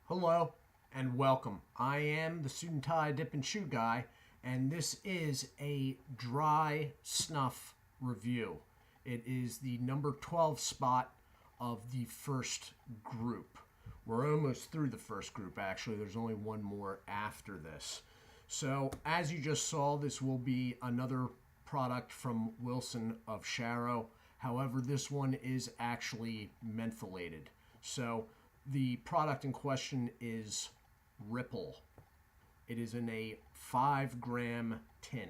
Hello and welcome. I am the Suit&Tie Dip&ChewGuy, and this is a dry snuff review. It is the number 12 spot of the first group. We're almost through the first group, actually. There's only one more after this. So, as you just saw, this will be another product from Wilson of Sharrow. However, this one is actually mentholated. So, the product in question is Ripple. It is in a 5-gram tin.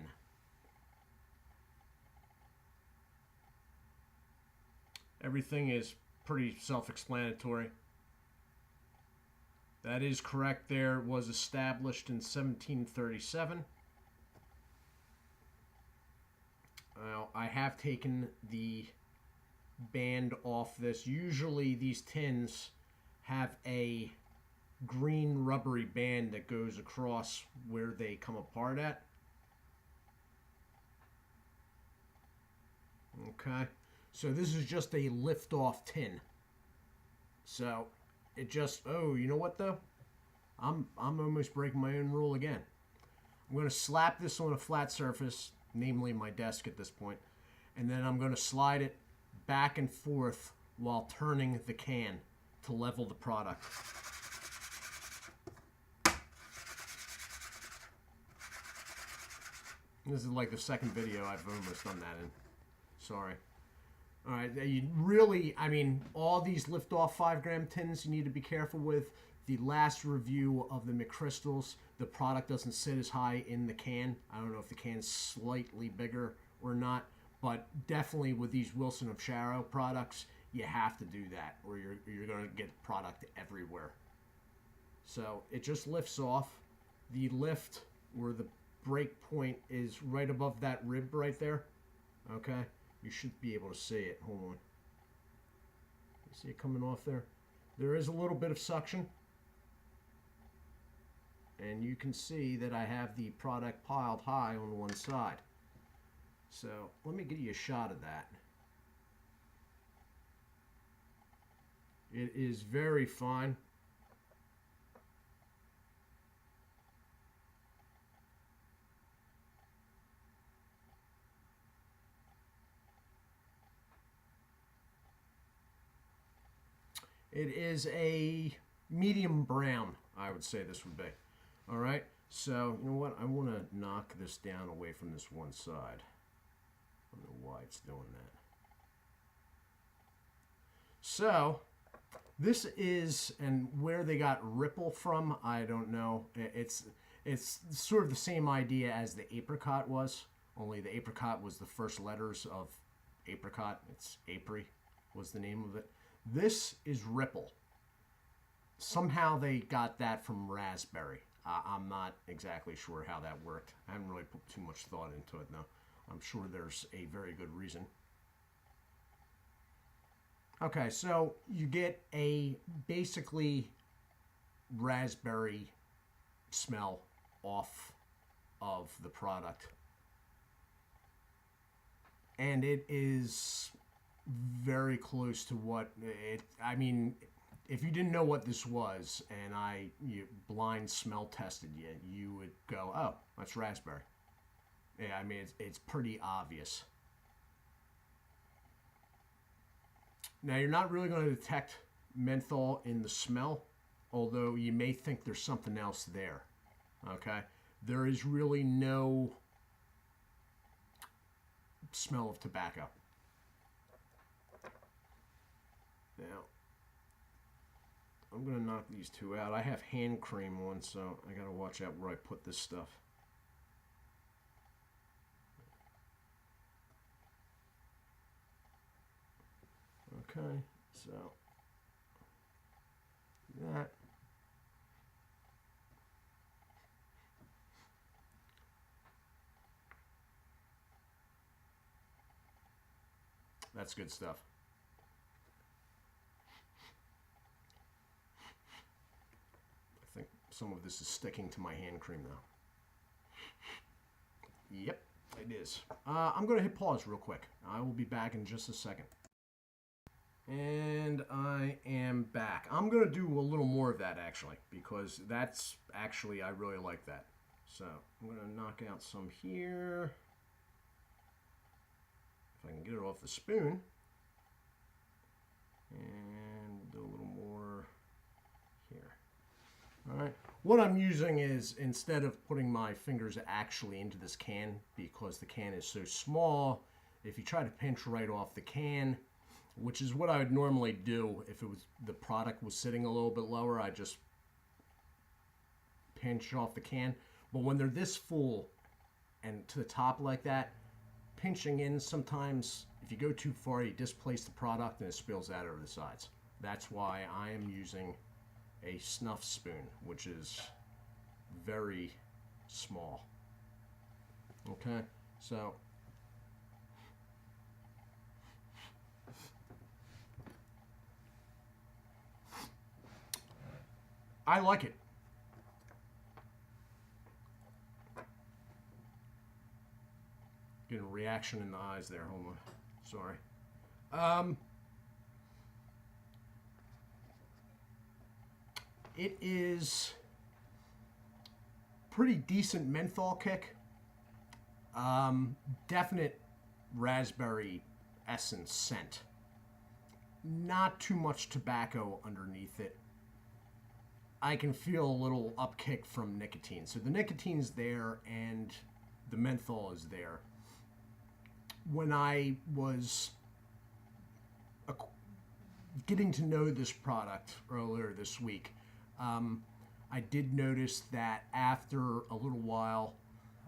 Everything is pretty self-explanatory. That is correct there. It was established in 1737. Now, I have taken the band off this. Usually these tins have a green rubbery band that goes across where they come apart at. Okay, so this is just a lift-off tin. So it just, oh, you know what though? I'm almost breaking my own rule again. I'm going to slap this on a flat surface, namely my desk at this point, and then I'm going to slide it back and forth while turning the can to level the product. This is like the second video I've almost done that in. Sorry. Alright, you really, I mean, all these lift-off 5-gram tins you need to be careful with. The last review of the McCrystals, the product doesn't sit as high in the can. I don't know if the can's slightly bigger or not, but definitely with these Wilson of Sharrow products, you have to do that, or you're going to get product everywhere. So it just lifts off. The lift, where the break point is right above that rib right there. Okay, you should be able to see it. Hold on. You see it coming off there? There is a little bit of suction. And you can see that I have the product piled high on one side. So let me give you a shot of that. It is very fine. It is a medium brown, I would say this would be. All right, so you know what? I want to knock this down away from this one side. I don't know why it's doing that. So this is, and where they got Ripple from, I don't know. It's sort of the same idea as the apricot was, only the apricot was the first letters of apricot. It's Apri was the name of it. This is Ripple. Somehow they got that from raspberry. I'm not exactly sure how that worked. I haven't really put too much thought into it, though. I'm sure there's a very good reason. Okay, so you get a basically raspberry smell off of the product. And it is very close to what it, I mean, if you didn't know what this was and you blind smell tested you, you would go, oh, that's raspberry. Yeah, I mean, it's pretty obvious. Now, you're not really going to detect menthol in the smell, although you may think there's something else there, okay? There is really no smell of tobacco. Now, I'm going to knock these two out. I have hand cream on, so I got to watch out where I put this stuff. Okay, so that. That's good stuff. I think some of this is sticking to my hand cream now. Yep, it is. I'm going to hit pause real quick. I will be back in just a second. And I am back. I'm going to do a little more of that actually, because that's actually, I really like that. So I'm going to knock out some here. If I can get it off the spoon. And we'll do a little more here. All right. What I'm using is, instead of putting my fingers actually into this can, because the can is so small, if you try to pinch right off the can, which is what I would normally do if it was the product was sitting a little bit lower, I just pinch off the can. But when they're this full and to the top like that, pinching in sometimes, if you go too far, you displace the product and it spills out over the sides. That's why I am using a Snuff spoon, which is very small. Okay, so I like it. Getting a reaction in the eyes there. Hold on. Sorry. It is pretty decent menthol kick. Definite raspberry essence scent. Not too much tobacco underneath it. I can feel a little upkick from nicotine. So the nicotine's there and the menthol is there. When I was getting to know this product earlier this week, I did notice that after a little while,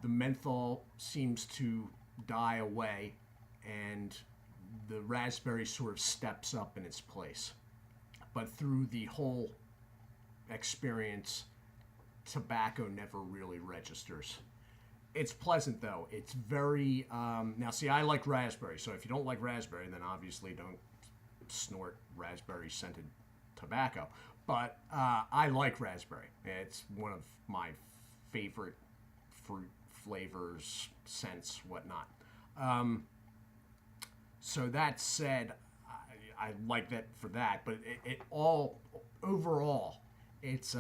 the menthol seems to die away and the raspberry sort of steps up in its place. But through the whole experience, tobacco never really registers. It's pleasant though. It's very, now see, I like raspberry, so if you don't like raspberry, then obviously don't snort raspberry scented tobacco. But I like raspberry. It's one of my favorite fruit flavors, scents, whatnot. So that said, I like that for that, but it all, overall, it's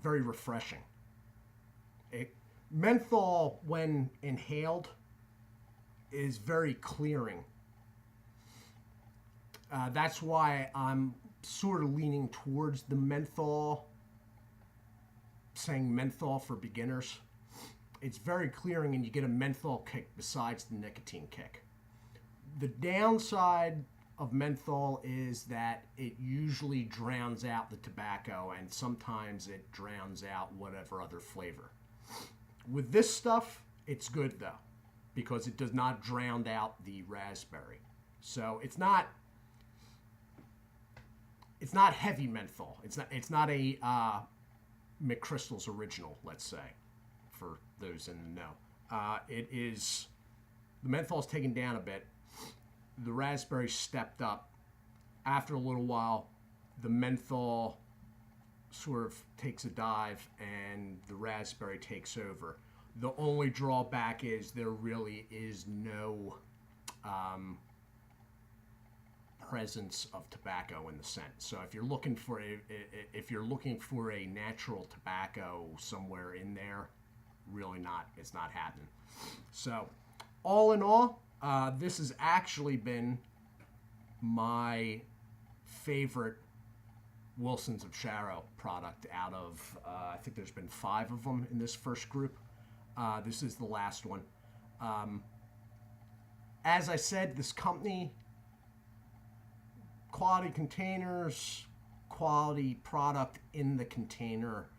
very refreshing. Menthol, when inhaled, is very clearing. That's why I'm sort of leaning towards the menthol, saying menthol for beginners. It's very clearing and you get a menthol kick besides the nicotine kick. The downside of menthol is that it usually drowns out the tobacco and sometimes it drowns out whatever other flavor. With this stuff, it's good though, because it does not drown out the raspberry. So it's not heavy menthol. It's not a McChrystal's original, let's say, for those in the know. It is, the menthol's taken down a bit. The raspberry stepped up. After a little while, the menthol sort of takes a dive and the raspberry takes over. The only drawback is there really is no presence of tobacco in the scent. So if you're looking for a natural tobacco somewhere in there, really not. It's not happening. So all in all, this has actually been my favorite Wilsons of Sharrow product out of, I think there's been 5 of them in this first group. This is the last one. As I said, this company, quality containers, quality product in the container,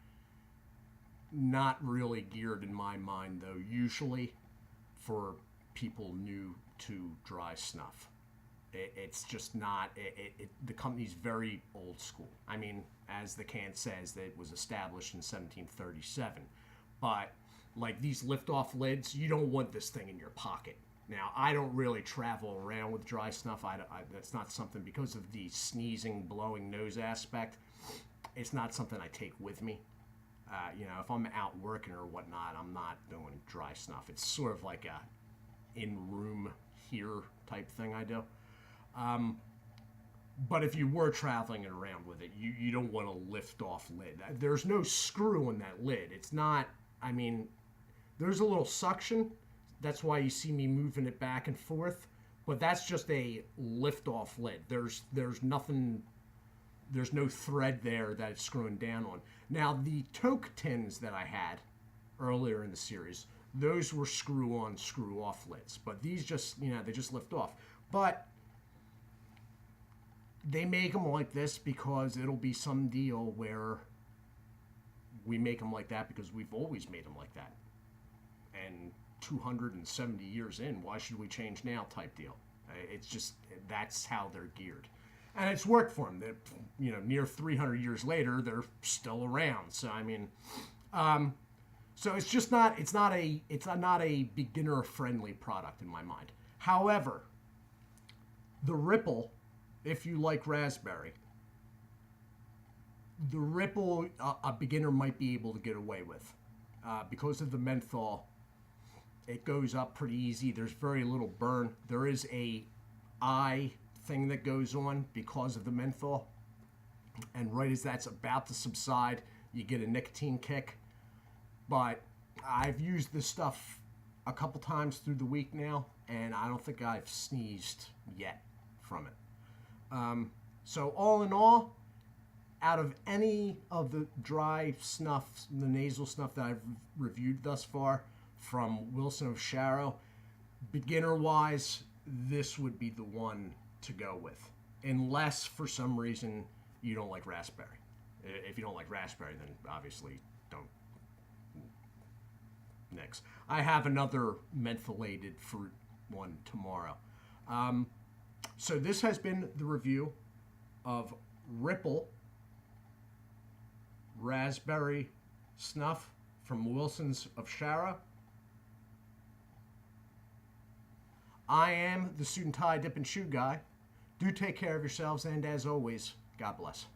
not really geared in my mind though, usually for people new to dry snuff. It's just not, the company's very old school. I mean, as the can says, that it was established in 1737. But like these lift-off lids, you don't want this thing in your pocket. Now, I don't really travel around with dry snuff. That's not something, because of the sneezing, blowing nose aspect, it's not something I take with me. If I'm out working or whatnot, I'm not doing dry snuff. It's sort of like a in-room here type thing I do. But if you were traveling around with it, you don't want a lift off lid. There's no screw in that lid. It's not, I mean, there's a little suction. That's why you see me moving it back and forth. But that's just a lift off lid. There's nothing, there's no thread there that it's screwing down on. Now, the Toke tins that I had earlier in the series, those were screw on, screw off lids. But these just, they just lift off. But they make them like this because it'll be some deal where we make them like that because we've always made them like that. And 270 years in, why should we change now type deal? It's just, that's how they're geared. And it's worked for them. Near 300 years later, they're still around. So, I mean, so it's just not, it's not a beginner-friendly product in my mind. However, the Ripple, if you like raspberry, the Ripple a beginner might be able to get away with. Because of the menthol, it goes up pretty easy. There's very little burn. There is a eye thing that goes on because of the menthol. And right as that's about to subside, you get a nicotine kick. But I've used this stuff a couple times through the week now, and I don't think I've sneezed yet from it. So all in all, out of any of the dry snuff, the nasal snuff that I've reviewed thus far from Wilson of Sharrow, beginner-wise, this would be the one to go with. Unless, for some reason, you don't like raspberry. If you don't like raspberry, then obviously don't. Next. I have another mentholated fruit one tomorrow. So this has been the review of Ripple Raspberry Snuff from Wilson's of Sharrow. I am the Suit&Tie Dip and Chew Guy. Do take care of yourselves, and as always, God bless.